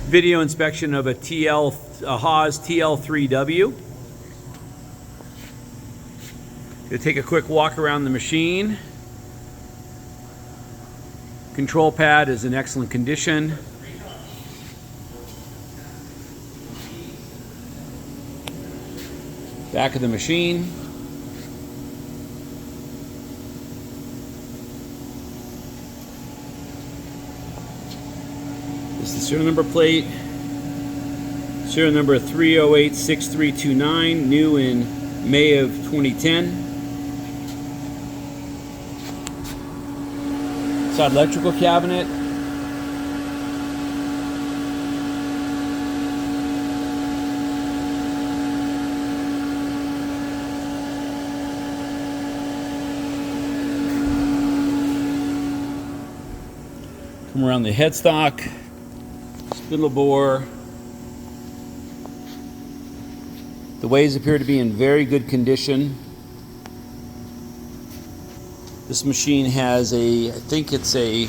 Video inspection of a Haas TL-3W. Gonna take a quick walk around the machine. Control pad is in excellent condition. Back of the machine. This is the serial number plate. Serial number 3086329, new in May of 2010. Side electrical cabinet. Come around the headstock, spindle bore. The ways appear to be in very good condition. This machine has I think it's a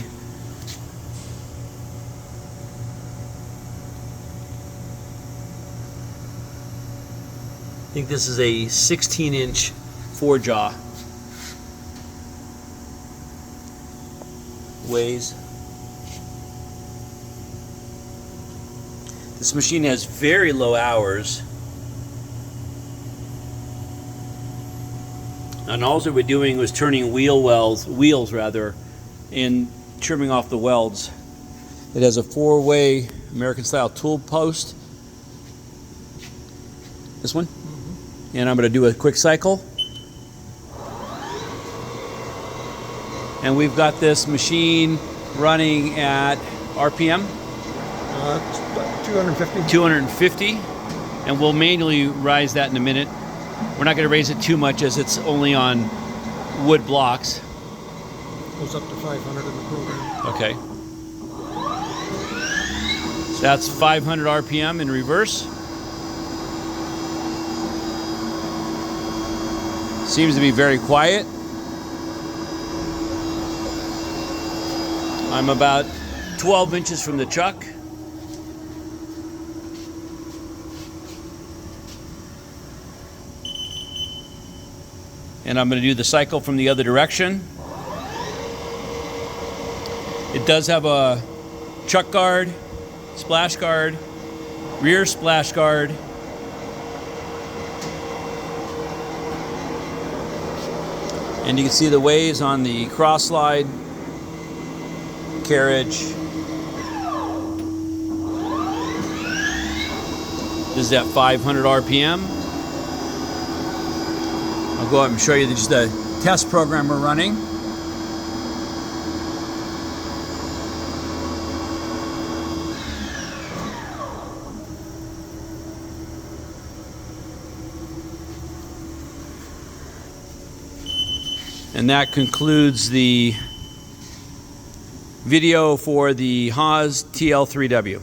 this is a 16-inch 4-jaw. Weighs. This machine has very low hours. And all that we're doing was turning wheels and trimming off the welds. It has a 4-way American style tool post. This one. And I'm going to do a quick cycle. And we've got this machine running at RPM. It's about 250. 250. And we'll manually rise that in a minute. We're not going to raise it too much as it's only on wood blocks. Goes up to 500 in the program. Okay. So that's 500 RPM in reverse. Seems to be very quiet. I'm about 12 inches from the chuck. And I'm going to do the cycle from the other direction. It does have a chuck guard, splash guard, rear splash guard. And you can see the ways on the cross slide, carriage. This is at 500 RPM. I'll go out and show you just the test program we're running. And that concludes the video for the Haas TL-3W.